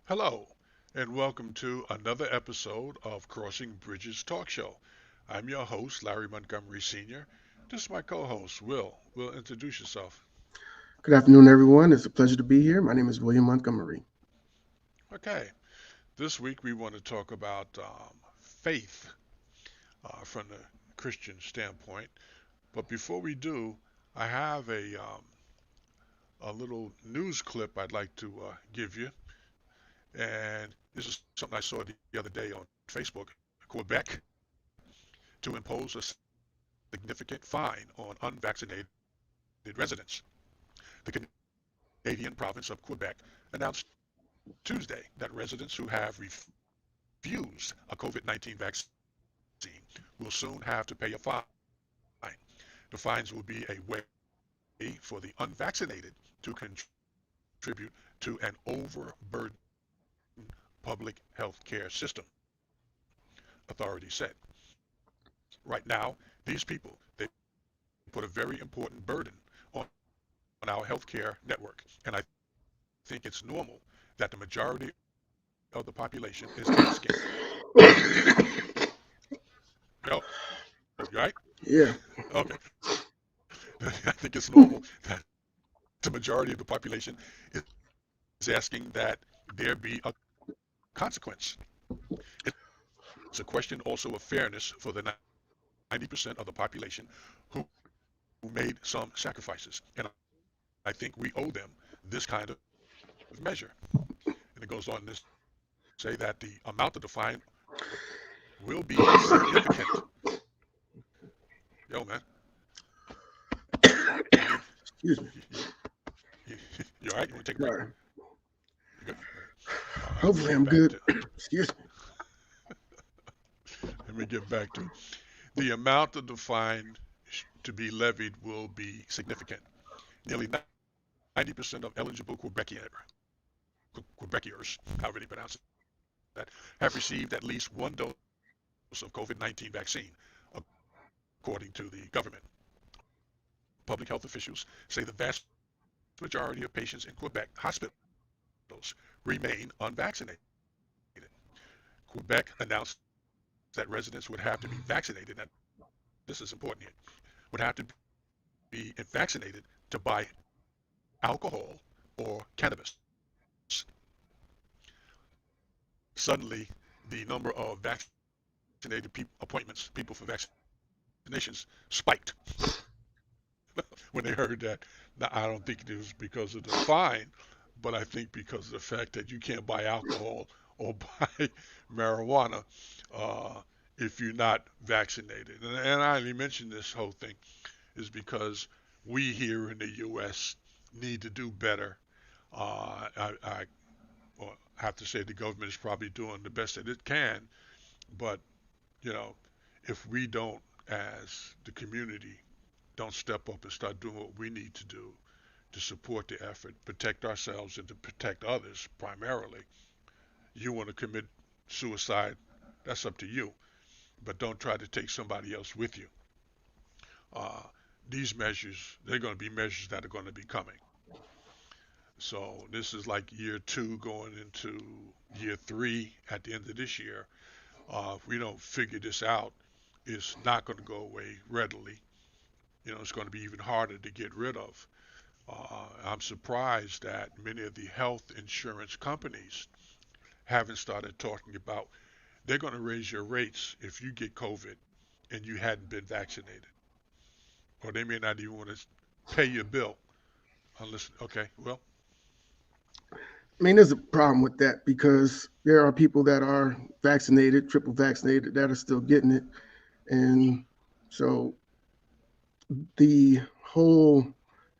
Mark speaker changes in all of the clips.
Speaker 1: Hello, and welcome to another episode of Crossing Bridges Talk Show. I'm your host, Larry Montgomery Sr. This is my co host, Will. Will, introduce yourself.
Speaker 2: Good afternoon, everyone. It's a pleasure to be here. My name is William Montgomery.
Speaker 1: Okay, this week we want to talk about faith from the Christian standpoint. But before we do, I have a little news clip I'd like to give you. And this is something I saw the other day on Facebook. Quebec to impose a significant fine on unvaccinated residents. The Canadian province of Quebec announced Tuesday that residents who have refused a COVID-19 vaccine will soon have to pay a fine. The fines will be a way for the unvaccinated to contribute to an overburdened public health care system, authorities said. Right now, these people, they put a very important burden on, on our healthcare network. And I think it's normal that the majority of the population is asking, yo, you right?
Speaker 2: Yeah,
Speaker 1: Okay. I think it's normal that the majority of the population is asking that there be a consequence. It's a question also of fairness for the 90% of the population who made some sacrifices. And I think we owe them this kind of measure. And it goes on to say that the amount of the fine will be significant. Yo, man, you,
Speaker 2: excuse me.
Speaker 1: you, you all right? You want to take a break?
Speaker 2: Sorry.
Speaker 1: You good? All right, let me
Speaker 2: Hopefully,
Speaker 1: get
Speaker 2: I'm
Speaker 1: back
Speaker 2: good.
Speaker 1: to
Speaker 2: Excuse me.
Speaker 1: let me get back to the amount of the fine to be levied will be significant. Nearly 90% of eligible Quebeciers, however they pronounce that, have received at least one dose of COVID-19 vaccine, according to the government. Public health officials say the vast majority of patients in Quebec hospitals remain unvaccinated. Quebec announced that residents would have to be vaccinated. Now, this is important here. Would have to be vaccinated to buy alcohol or cannabis. Suddenly, the number of vaccinated appointments, people for vaccinations, spiked when they heard that. Now, I don't think it was because of the fine, but I think because of the fact that you can't buy alcohol or buy marijuana uh, if you're not vaccinated. And I only mention this whole thing is because we here in the U.S. need to do better. I well, have to say the government is probably doing the best that it can, but you know, if we don't, as the community, don't step up and start doing what we need to do to support the effort, protect ourselves and to protect others primarily. You want to commit suicide, that's up to you, but don't try to take somebody else with you. Uh, these measures, they're going to be measures that are going to be coming. So this is like year two going into year three at the end of this year. If we don't figure this out, it's not going to go away readily. It's going to be even harder to get rid of. I'm surprised that many of the health insurance companies haven't started talking about they're going to raise your rates if you get COVID and you hadn't been vaccinated, or they may not even want to pay your bill unless. Okay, well,
Speaker 2: I mean, there's a problem with that because there are people that are vaccinated, triple vaccinated, that are still getting it. And so the whole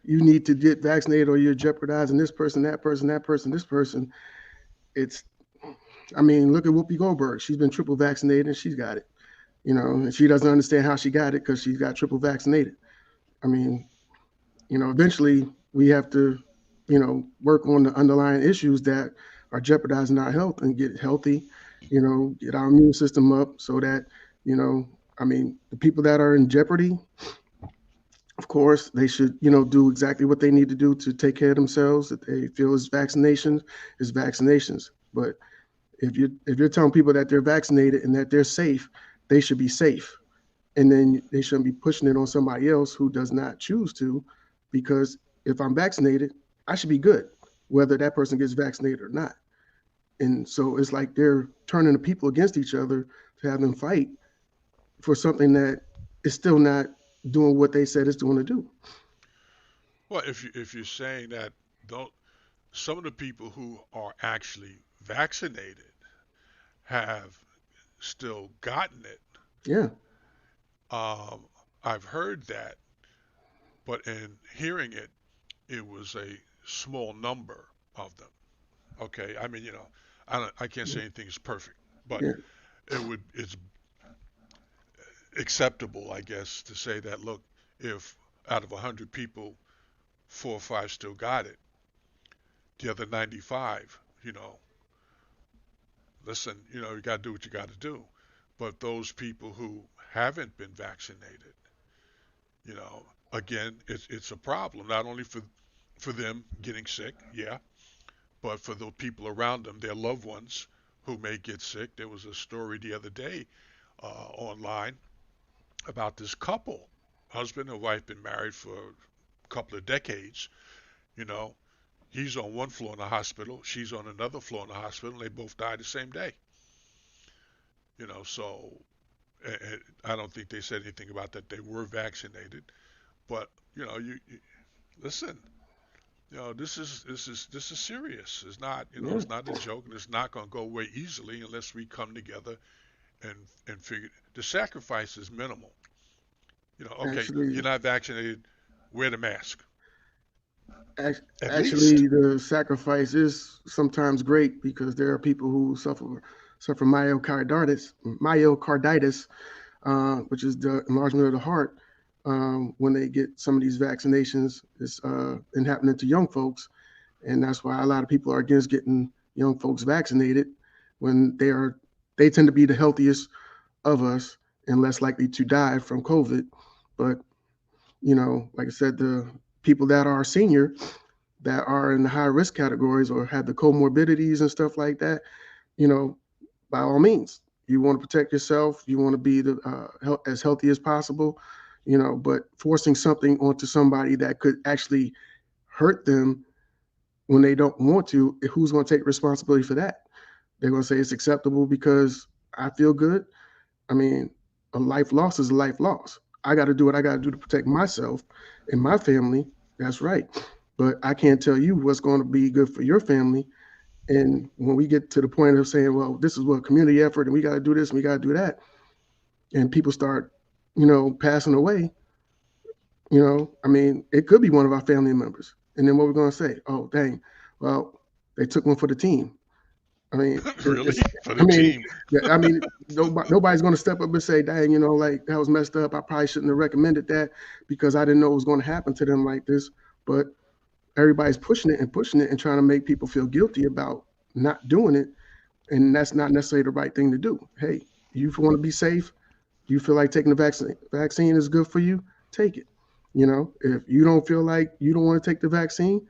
Speaker 2: you need to get vaccinated or you're jeopardizing this person, that person, that person, this person. It's, I mean, look at Whoopi Goldberg. She's been triple vaccinated and she's got it, and she doesn't understand how she got it because she's got triple vaccinated. I mean, eventually we have to, work on the underlying issues that are jeopardizing our health and get healthy, get our immune system up so that, you know, I mean, the people that are in jeopardy, of course, they should, do exactly what they need to do to take care of themselves. That they feel is vaccinations, is vaccinations. But if you're telling people that they're vaccinated and that they're safe, they should be safe. And then they shouldn't be pushing it on somebody else who does not choose to, because if I'm vaccinated, I should be good, whether that person gets vaccinated or not. And so it's like they're turning the people against each other to have them fight for something that is still not doing what they said it's doing to do.
Speaker 1: Well, if you're saying that don't some of the people who are actually vaccinated have still gotten it,
Speaker 2: Yeah,
Speaker 1: um, I've heard that, but in hearing it, it was a small number of them. Okay, I mean, I can't say anything is perfect, but
Speaker 2: yeah,
Speaker 1: it's acceptable, I guess, to say that look, if out of 100 people, 4 or 5 still got it, the other 95, listen, you got to do what you got to do. But those people who haven't been vaccinated, again, it's a problem not only for them getting sick, yeah, but for the people around them, their loved ones who may get sick. There was a story the other day online about this couple, husband and wife, been married for a couple of decades. You know, he's on one floor in the hospital, she's on another floor in the hospital. And they both died the same day. So I don't think they said anything about that they were vaccinated. But you listen. This is serious.
Speaker 2: yeah.
Speaker 1: It's not a joke, and it's not going to go away easily unless we come together and figure. The sacrifice is minimal. Okay,
Speaker 2: Actually,
Speaker 1: you're not vaccinated, wear the mask at least.
Speaker 2: actually, the sacrifice is sometimes great because there are people who suffer myocarditis, which is the enlargement of the heart. When they get some of these vaccinations, it's been happening to young folks, and that's why a lot of people are against getting young folks vaccinated when they tend to be the healthiest of us and less likely to die from COVID. But like I said, the people that are senior, that are in the high risk categories or have the comorbidities and stuff like that, you know, by all means, you want to protect yourself, you want to be as healthy as possible, but forcing something onto somebody that could actually hurt them when they don't want to, who's going to take responsibility for that? They're going to say it's acceptable because I feel good. I mean, a life loss is a life loss. I got to do what I got to do to protect myself and my family. That's right. But I can't tell you what's going to be good for your family. And when we get to the point of saying, well, this is what community effort and we got to do this and we got to do that, and people start, passing away, I mean, it could be one of our family members. And then what we're going to say, oh, dang, well, they took one for the team. I mean,
Speaker 1: Really, for
Speaker 2: I
Speaker 1: the
Speaker 2: mean,
Speaker 1: team.
Speaker 2: yeah, I mean, nobody's going to step up and say, "Dang, like that was messed up. I probably shouldn't have recommended that because I didn't know it was going to happen to them like this." But everybody's pushing it and trying to make people feel guilty about not doing it, and that's not necessarily the right thing to do. Hey, you want to be safe, you feel like taking the vaccine is good for you, take it. If you don't feel like you don't want to take the vaccine,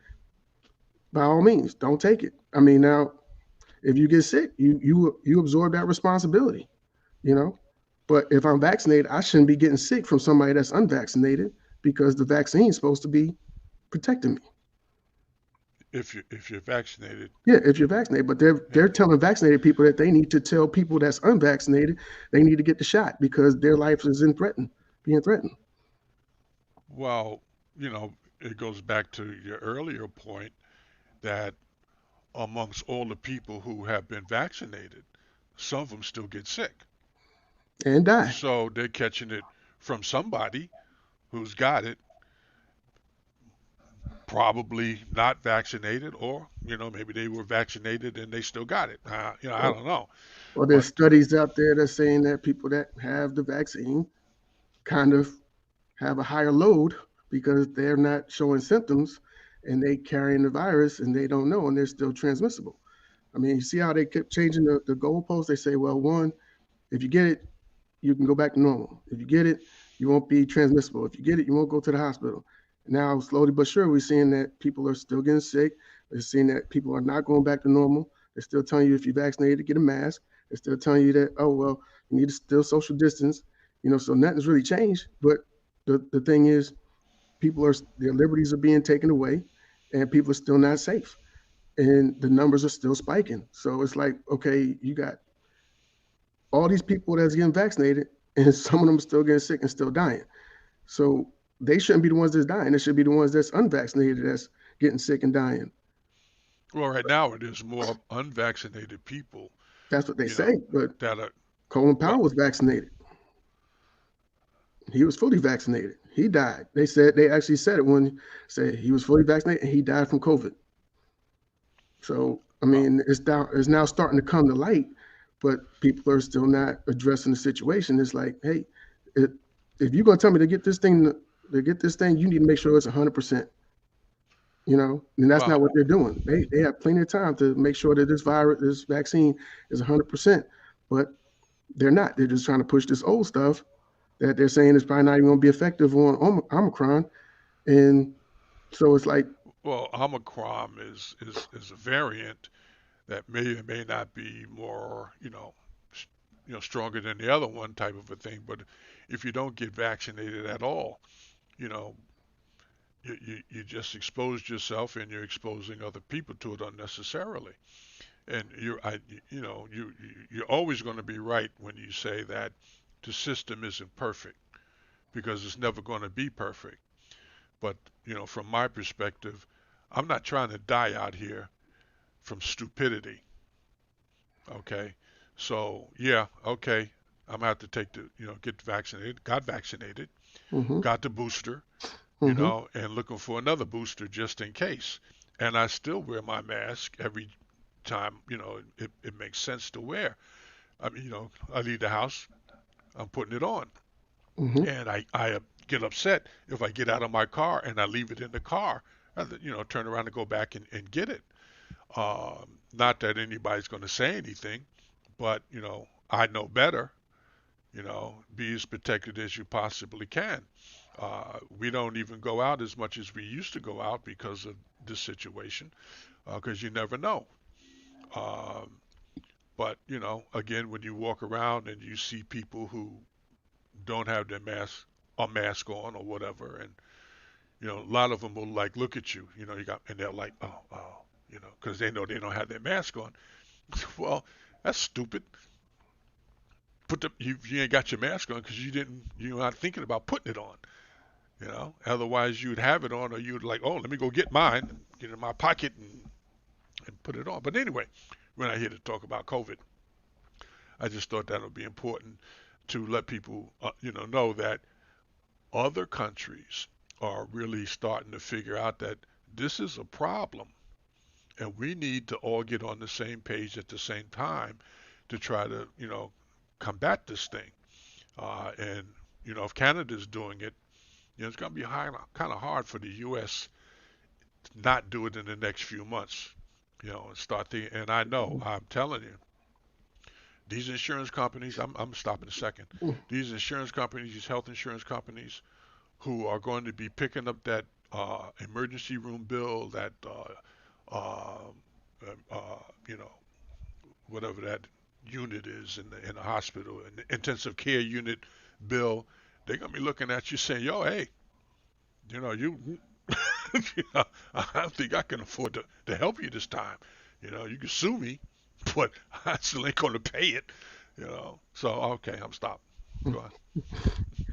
Speaker 2: by all means, don't take it. I mean, now if you get sick, you absorb that responsibility, you know. But if I'm vaccinated, I shouldn't be getting sick from somebody that's unvaccinated because the vaccine is supposed to be protecting me.
Speaker 1: If you're vaccinated,
Speaker 2: Yeah, if you're vaccinated, but they're
Speaker 1: and
Speaker 2: telling vaccinated people that they need to tell people that's unvaccinated they need to get the shot because their life is being threatened.
Speaker 1: well, it goes back to your earlier point that amongst all the people who have been vaccinated, some of them still get sick.
Speaker 2: And die.
Speaker 1: So they're catching it from somebody who's got it, probably not vaccinated, or maybe they were vaccinated and they still got it. I
Speaker 2: Well,
Speaker 1: don't know,
Speaker 2: well, there's
Speaker 1: but
Speaker 2: studies out there that saying that people that have the vaccine kind of have a higher load because they're not showing symptoms and they carrying the virus and they don't know and they're still transmissible. I mean, you see how they kept changing the goalposts? They say, well, one, if you get it, you can go back to normal. If you get it, you won't be transmissible. If you get it, you won't go to the hospital. Now, slowly but surely, we're seeing that people are still getting sick. We're seeing that people are not going back to normal. They're still telling you if you're vaccinated, get a mask. They're still telling you that, oh, well, you need to still social distance. So nothing's really changed. But the thing is, their liberties are being taken away and people are still not safe. And the numbers are still spiking. So it's like, okay, you got all these people that's getting vaccinated and some of them are still getting sick and still dying. So they shouldn't be the ones that's dying. It should be the ones that's unvaccinated that's getting sick and dying.
Speaker 1: Well, right now it is more unvaccinated people,
Speaker 2: That's what they
Speaker 1: you
Speaker 2: say.
Speaker 1: know,
Speaker 2: But
Speaker 1: that are
Speaker 2: Colin Powell
Speaker 1: well,
Speaker 2: was vaccinated. He was fully vaccinated. He died. They actually said it when said he was fully vaccinated and he died from COVID. So I
Speaker 1: well,
Speaker 2: mean, it's now starting to come to light, but people are still not addressing the situation. It's like, hey, it, if you're gonna tell me to get this thing, you need to make sure it's 100%. And that's
Speaker 1: well,
Speaker 2: not what they're doing. They have plenty of time to make sure that this vaccine is 100%, but they're not. They're just trying to push this old stuff that they're saying is probably not even going to be effective on Omicron, and so it's like,
Speaker 1: well, Omicron is a variant that may or may not be more, stronger than the other one type of a thing. But if you don't get vaccinated at all, you know, you just exposed yourself and you're exposing other people to it unnecessarily. And you're always going to be right when you say that the system isn't perfect because it's never going to be perfect. But from my perspective, I'm not trying to die out here from stupidity. Okay, so yeah, okay, I'm gonna have to get vaccinated. Got vaccinated,
Speaker 2: mm-hmm,
Speaker 1: got the booster,
Speaker 2: mm-hmm,
Speaker 1: and looking for another booster just in case. And I still wear my mask every time, it makes sense to wear. I mean, I leave the house, I'm putting it on.
Speaker 2: mm-hmm,
Speaker 1: And I get upset if I get out of my car and I leave it in the car, rather, turn around and go back and get it. Not that anybody's going to say anything, but, I know better. Be as protected as you possibly can. We don't even go out as much as we used to go out because of this situation, because you never know. Um, but again, when you walk around and you see people who don't have their mask on or whatever, and a lot of them will like look at you, and they're like, oh, oh, because they know they don't have their mask on. Well, that's stupid. You ain't got your mask on because you're not thinking about putting it on. Otherwise you'd have it on, or you'd like, oh, let me go get mine, and get it in my pocket and put it on. But anyway, we're not here to talk about COVID. I just thought that would be important to let people, know that other countries are really starting to figure out that this is a problem, and we need to all get on the same page at the same time to try to, combat this thing. And if Canada's doing it, it's going to be kind of hard for the U.S. to not do it in the next few months. And start the. And I know, I'm telling you, these insurance companies. I'm stopping a second. These insurance companies, these health insurance companies, who are going to be picking up that emergency room bill, that uh, uh, you know whatever that unit is in the hospital, an intensive care unit bill. They're gonna be looking at you saying, "Yo, hey, you, I don't think I can afford to help you this time. You can sue me, but I still ain't gonna pay it. So okay, I'm stopped. Go on.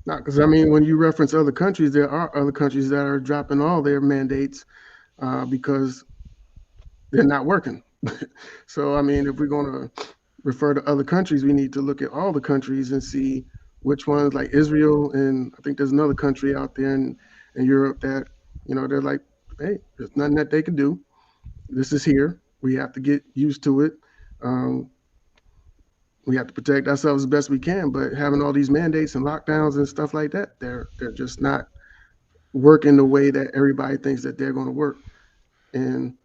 Speaker 2: not because I mean, when you reference other countries, there are other countries that are dropping all their mandates because they're not working. So I mean, if we're going to refer to other countries, we need to look at all the countries and see which ones, like Israel, and I think there's another country out there in Europe that they're like, hey, there's nothing that they can do. This is here. We have to get used to it. Um, we have to protect ourselves as best we can. But having all these mandates and lockdowns and stuff like that, they're just not working the way that everybody thinks that they're going to work. And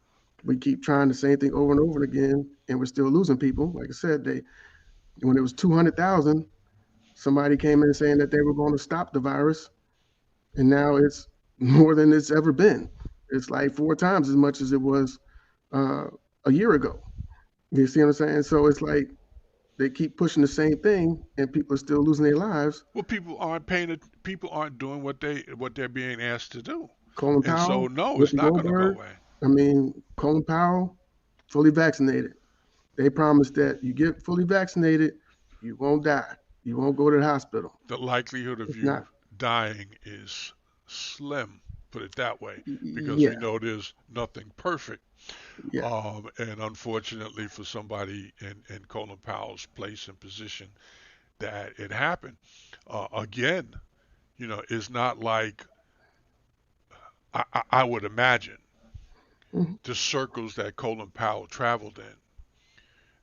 Speaker 2: we keep trying the same thing over and over again, and we're still losing people. Like I said, when it was 200,000, somebody came in saying that they were going to stop the virus, and now it's more than it's ever been. It's like 4 times as much as it was uh, a year ago. You see what I'm saying? So it's like they keep pushing the same thing, and people are still losing their lives.
Speaker 1: Well, people aren't paying it. People aren't doing what they're being asked to do,
Speaker 2: Colin
Speaker 1: and so
Speaker 2: Powell,
Speaker 1: no, it's
Speaker 2: Whoopi
Speaker 1: not going to go
Speaker 2: Goldberg.
Speaker 1: away.
Speaker 2: I mean, Colin Powell, fully vaccinated. They promised that you get fully vaccinated, you won't die. You won't go to the hospital.
Speaker 1: The likelihood of
Speaker 2: It's
Speaker 1: you
Speaker 2: not.
Speaker 1: dying is slim, put it that way, because we
Speaker 2: Yeah,
Speaker 1: know there's nothing perfect.
Speaker 2: yeah.
Speaker 1: And unfortunately for somebody in Colin Powell's place and position, that it happened. Again, it's not like I would imagine
Speaker 2: Mhm.
Speaker 1: the circles that Colin Powell traveled in,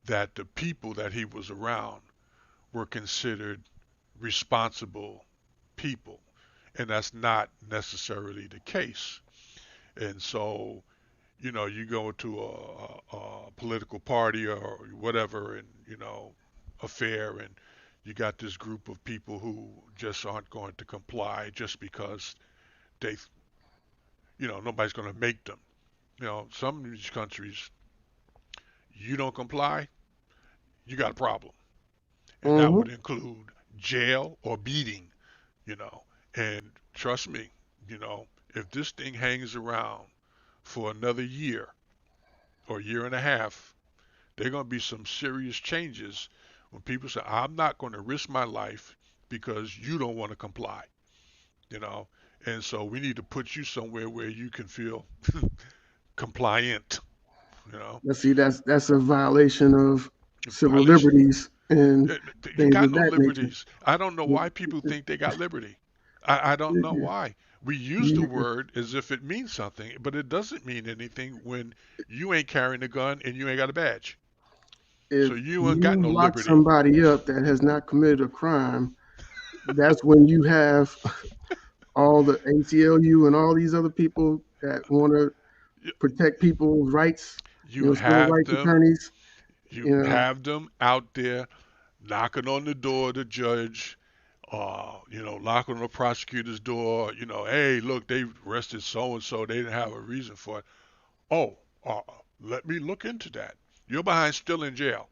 Speaker 1: that the people that he was around were considered responsible people. And that's not necessarily the case. And so, you go to a political party or whatever, and, affair, and you got this group of people who just aren't going to comply just because they, nobody's going to make them. Some of these countries, you don't comply, you got a problem. And that would
Speaker 2: Mhm.
Speaker 1: include jail or beating, you know. And trust me, if this thing hangs around for another year or year and a half, there are going to be some serious changes when people say, I'm not going to risk my life because you don't want to comply, you know. And so we need to put you somewhere where you can feel compliant, you know.
Speaker 2: Let's see, that's a violation of civil
Speaker 1: Violation.
Speaker 2: liberties and
Speaker 1: You
Speaker 2: things
Speaker 1: got
Speaker 2: of
Speaker 1: no
Speaker 2: that nature.
Speaker 1: liberties. I don't know why people think they got liberty. I don't know why. We use the
Speaker 2: You-
Speaker 1: word as if it means something, but it doesn't mean anything when you ain't carrying a gun and you ain't got a badge. So
Speaker 2: If
Speaker 1: you ain't got
Speaker 2: you
Speaker 1: no
Speaker 2: lock
Speaker 1: liberty.
Speaker 2: somebody up that has not committed a crime, that's when you have all the ACLU and all these other people that want to protect people's rights,
Speaker 1: You
Speaker 2: civil
Speaker 1: have
Speaker 2: rights
Speaker 1: them.
Speaker 2: attorneys,
Speaker 1: You
Speaker 2: you know,
Speaker 1: have them out there knocking on the door of the judge, knocking on the prosecutor's door. Hey, look, they arrested so and so. They didn't have a reason for it. Oh, let me look into that. You're behind still in jail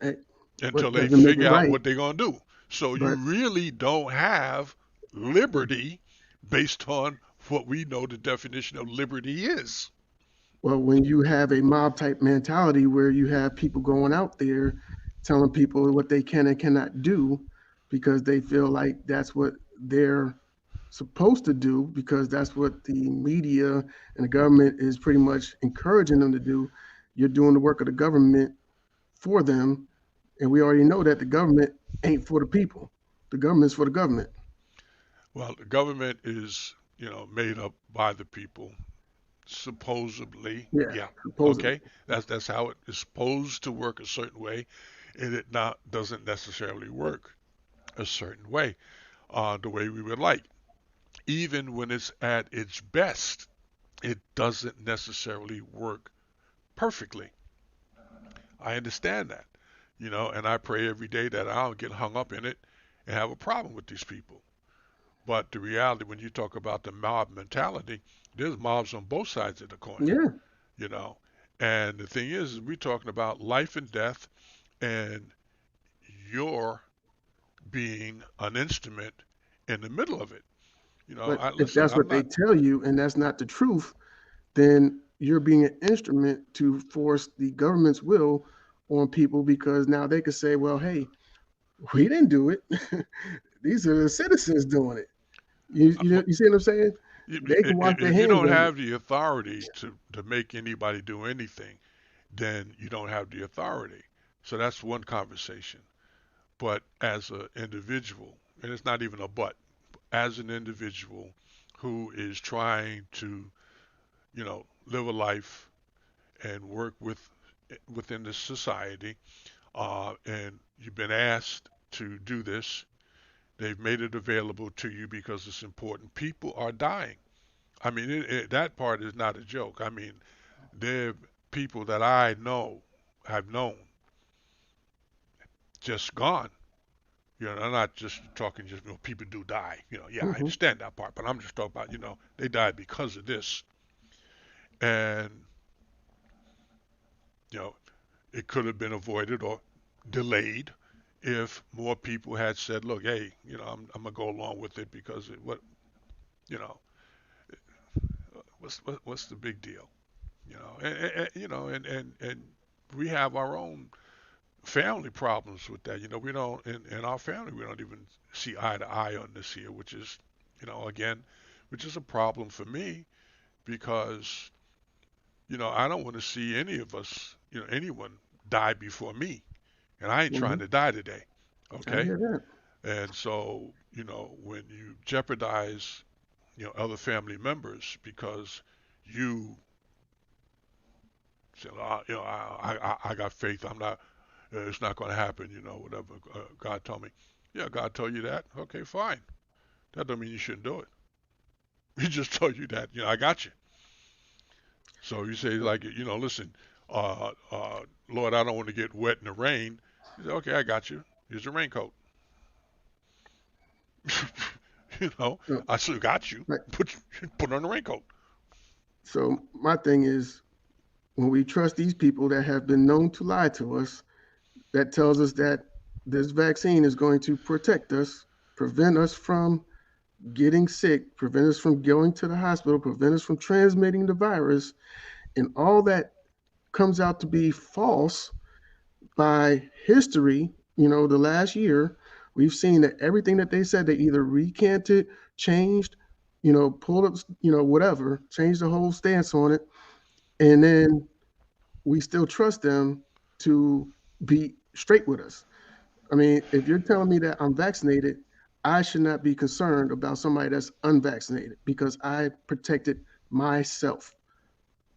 Speaker 2: eh,
Speaker 1: until
Speaker 2: what
Speaker 1: they
Speaker 2: doesn't make it
Speaker 1: figure out
Speaker 2: right.
Speaker 1: what they're going to do. So you
Speaker 2: But
Speaker 1: really don't have liberty based on what we know the definition of liberty is.
Speaker 2: well, when you have a mob type mentality where you have people going out there telling people what they can and cannot do because they feel like that's what they're supposed to do because that's what the media and the government is pretty much encouraging them to do. You're doing the work of the government for them. And we already know that the government ain't for the people. The government's for the government.
Speaker 1: Well, the government is, made up by the people, supposedly.
Speaker 2: Yeah,
Speaker 1: Yeah.
Speaker 2: supposedly.
Speaker 1: Okay. That's how it is supposed to work a certain way, and it not doesn't necessarily work a certain way, the way we would like. Even when it's at its best, it doesn't necessarily work perfectly. I understand that, and I pray every day that I don't get hung up in it and have a problem with these people. But the reality, when you talk about the mob mentality, there's mobs on both sides of the coin,
Speaker 2: Yeah.
Speaker 1: you know. And the thing is we're talking about life and death, and you're being an instrument in the middle of it.
Speaker 2: But
Speaker 1: I
Speaker 2: if
Speaker 1: listen.
Speaker 2: that's
Speaker 1: I'm
Speaker 2: what they
Speaker 1: not.
Speaker 2: tell you and that's not the truth, then you're being an instrument to force the government's will on people because now they could say, well, hey, we didn't do it. These are the citizens doing it. You see what I'm saying? They can wash their
Speaker 1: If you
Speaker 2: hands
Speaker 1: don't
Speaker 2: of it.
Speaker 1: have the authority to make anybody do anything, then you don't have the authority. So that's one conversation. But as an individual, and it's not even a but, as an individual who is trying to, live a life and work within the society, and you've been asked to do this, they've made it available to you because it's important. People are dying. I mean, that part is not a joke. I mean, there are people that I know, have known, just gone. I'm not just talking just people do die. Yeah, I
Speaker 2: Hmm.
Speaker 1: understand that part, but I'm just talking about they died because of this, and you know it could have been avoided or delayed if more people had said, "Look, hey, I'm gonna go along with it because you know, what's the big deal?" And we have our own family problems with that. We don't in our family we don't even see eye to eye on this here, which is, again, which is a problem for me because I don't want to see any of us, anyone die before me, and I ain't trying
Speaker 2: Mhm.
Speaker 1: to die today.
Speaker 2: I
Speaker 1: Okay,
Speaker 2: hear that.
Speaker 1: and so when you jeopardize other family members because you say, I got faith, I'm not, it's not going to happen, whatever God told me. Yeah, God told you that. Okay, fine. That don't mean you shouldn't do it. He just told you that. I got you. So you say like, listen, Lord, I don't want to get wet in the rain. He said, okay, I got you. Here's a raincoat. you know,
Speaker 2: So,
Speaker 1: I still got you.
Speaker 2: like,
Speaker 1: Put on the raincoat.
Speaker 2: so my thing is, when we trust these people that have been known to lie to us, that tells us that this vaccine is going to protect us, prevent us from getting sick, prevent us from going to the hospital, prevent us from transmitting the virus, and all that comes out to be false by history. The last year, we've seen that everything that they said, they either recanted, changed, pulled up, whatever, changed the whole stance on it, and then we still trust them to be straight with us. I mean, if you're telling me that I'm vaccinated, I should not be concerned about somebody that's unvaccinated because I protected myself.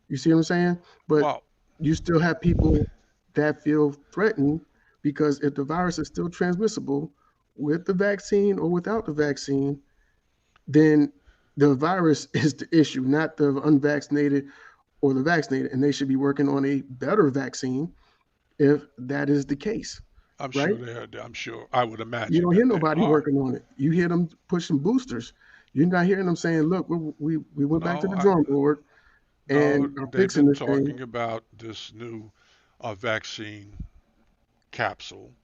Speaker 2: You see what I'm saying? But
Speaker 1: Well,
Speaker 2: you still have people that feel threatened because if the virus is still transmissible with the vaccine or without the vaccine, then the virus is the issue, not the unvaccinated or the vaccinated. And they should be working on a better vaccine if that is the case,
Speaker 1: I'm
Speaker 2: right?
Speaker 1: sure I'm sure. I would
Speaker 2: You
Speaker 1: imagine
Speaker 2: don't hear
Speaker 1: that they
Speaker 2: nobody
Speaker 1: are.
Speaker 2: working on it. You hear them pushing boosters. You're not hearing them saying, "Look, we went back to
Speaker 1: No,
Speaker 2: the drawing board
Speaker 1: no,
Speaker 2: and are
Speaker 1: they've
Speaker 2: fixing
Speaker 1: been
Speaker 2: this thing."
Speaker 1: talking about this new vaccine capsule.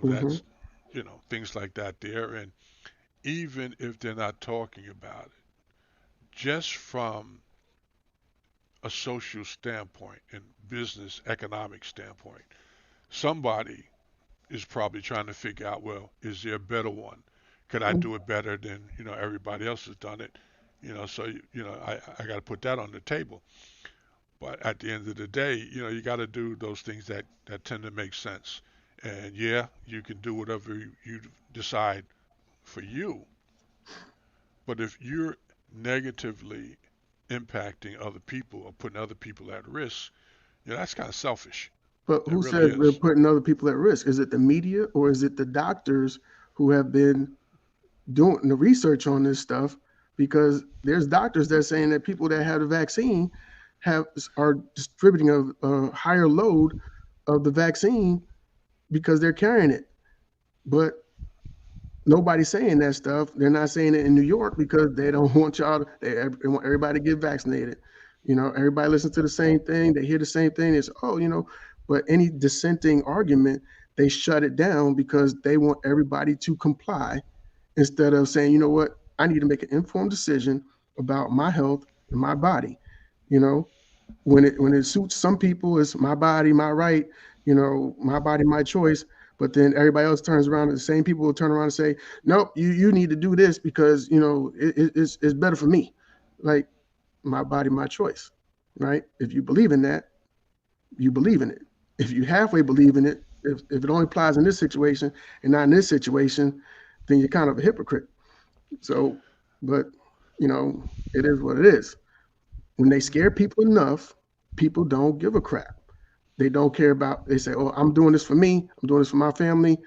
Speaker 2: Hmm.
Speaker 1: That's things like that there, and even if they're not talking about it, just from a social standpoint and business economic standpoint, somebody is probably trying to figure out, well, is there a better one? Could I do it better than everybody else has done it? So I got to put that on the table. But at the end of the day, you got to do those things that tend to make sense. And yeah, you can do whatever you decide for you. But if you're negatively impacting other people or putting other people at risk, that's kind of selfish.
Speaker 2: But
Speaker 1: It
Speaker 2: who
Speaker 1: really
Speaker 2: says we're
Speaker 1: is.
Speaker 2: putting other people at risk? Is it the media or is it the doctors who have been doing the research on this stuff? Because there's doctors that are saying that people that have the vaccine have are distributing a higher load of the vaccine because they're carrying it. But nobody's saying that stuff. They're not saying it in New York because they don't want y'all. They want everybody to get vaccinated. Everybody listens to the same thing. They hear the same thing. It's but any dissenting argument, they shut it down because they want everybody to comply instead of saying, you know what, I need to make an informed decision about my health and my body. You know, when it suits some people, it's my body, my right, my body, my choice. But then everybody else turns around, and the same people will turn around and say, nope, you need to do this because it's better for me. Like, my body, my choice, right? If you believe in that, you believe in it. If you halfway believe in it, if it only applies in this situation and not in this situation, then you're kind of a hypocrite. So, but it is what it is. When they scare people enough, people don't give a crap. They don't care about. They say, "Oh, I'm doing this for me. I'm doing this for my family,"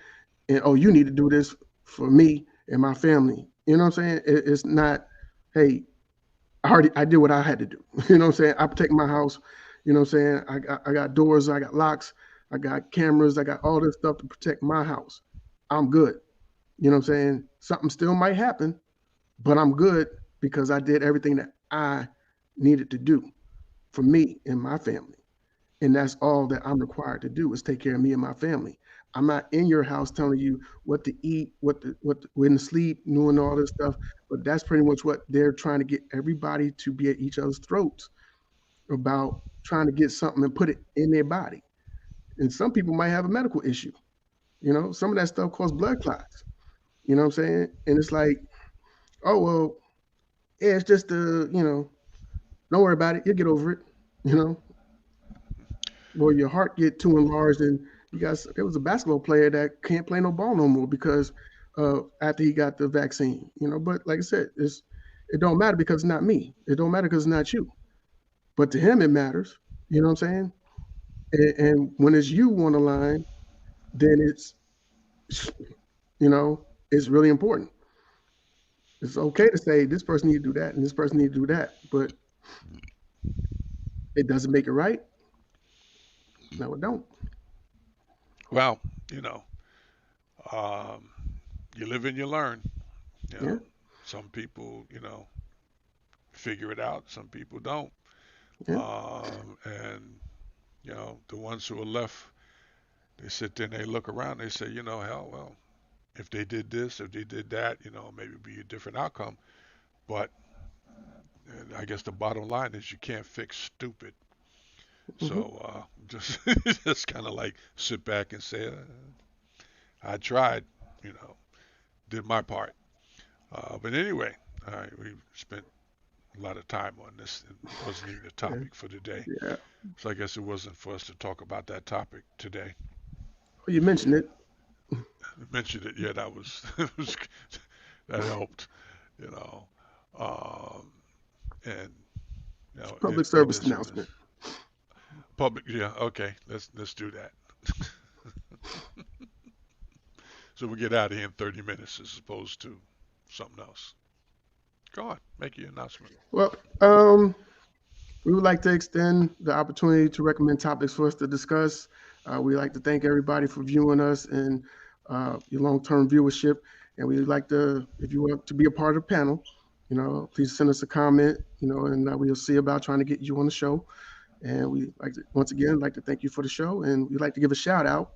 Speaker 2: and "Oh, you need to do this for me and my family." You know what I'm saying? It's not, "Hey, I did what I had to do." You know what I'm saying? I protect my house. You know what I'm saying? I got doors, I got locks, I got cameras, I got all this stuff to protect my house. I'm good. You know what I'm saying? Something still might happen, but I'm good because I did everything that I needed to do for me and my family. And that's all that I'm required to do is take care of me and my family. I'm not in your house telling you what to eat, when to sleep, doing all this stuff. But that's pretty much what they're trying to get everybody to be at each other's throats about trying to get something and put it in their body. And some people might have a medical issue. Some of that stuff causes blood clots. You know what I'm saying? And it's like, oh well, yeah, it's just don't worry about it. You'll get over it. You know, or your heart get too enlarged, and there was a basketball player that can't play no ball no more because after he got the vaccine. But like I said, it don't matter because it's not me. It don't matter because it's not you. But to him, it matters. You know what I'm saying? And when it's you on the line, then it's really important. It's okay to say this person need to do that and this person need to do that, but it doesn't make it right. No, it don't.
Speaker 1: Well, you know, um, you live and you learn. You
Speaker 2: Yeah,
Speaker 1: know, some people, figure it out. Some people don't.
Speaker 2: yeah.
Speaker 1: And the ones who are left, they sit there and they look around. They say, hell, well, if they did this, if they did that, maybe it'd be a different outcome. But I guess the bottom line is you can't fix stupid.
Speaker 2: Hmm.
Speaker 1: So just just kind of like sit back and say, I tried, you know, did my part. But anyway, all right, we spent a lot of time on this. It wasn't even a
Speaker 2: Yeah,
Speaker 1: topic for today.
Speaker 2: yeah.
Speaker 1: So I guess it wasn't for us to talk about that topic today.
Speaker 2: Well, you mentioned it.
Speaker 1: I mentioned it, yeah, that helped, you know. Um, and
Speaker 2: It's a
Speaker 1: it,
Speaker 2: public
Speaker 1: it
Speaker 2: service
Speaker 1: is what it is.
Speaker 2: announcement.
Speaker 1: Public, yeah, okay, let's do that. So we get out of here in 30 minutes as opposed to something else. Go on, make your announcement.
Speaker 2: Well, we would like to extend the opportunity to recommend topics for us to discuss. We'd like to thank everybody for viewing us and your long-term viewership. And we'd like to, if you want to be a part of the panel, please send us a comment, and we'll see about trying to get you on the show. And we like to, once again, like to thank you for the show. And we'd like to give a shout out,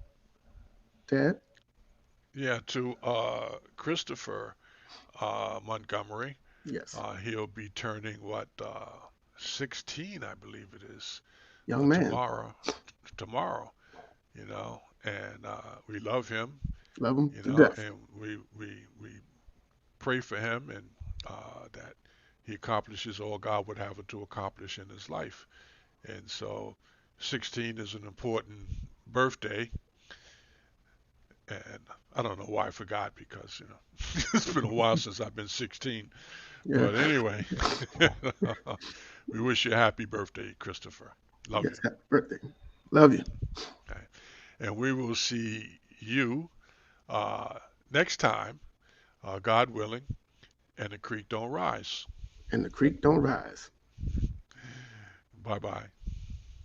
Speaker 2: Dad.
Speaker 1: Yeah, to Christopher Montgomery.
Speaker 2: Yes,
Speaker 1: He'll be turning what 16, I believe it is,
Speaker 2: young man.
Speaker 1: tomorrow. Tomorrow, and we love him,
Speaker 2: Love him to death.
Speaker 1: and we pray for him and that he accomplishes all God would have him to accomplish in his life. And so, 16 is an important birthday, and I don't know why I forgot because it's been a while since I've been 16.
Speaker 2: Yeah.
Speaker 1: But anyway, we wish you a happy birthday, Christopher. Love you.
Speaker 2: Yes. Happy birthday. Love you.
Speaker 1: Okay. And we will see you uh, next time, God willing, and the creek don't rise.
Speaker 2: And the creek don't rise.
Speaker 1: Bye bye.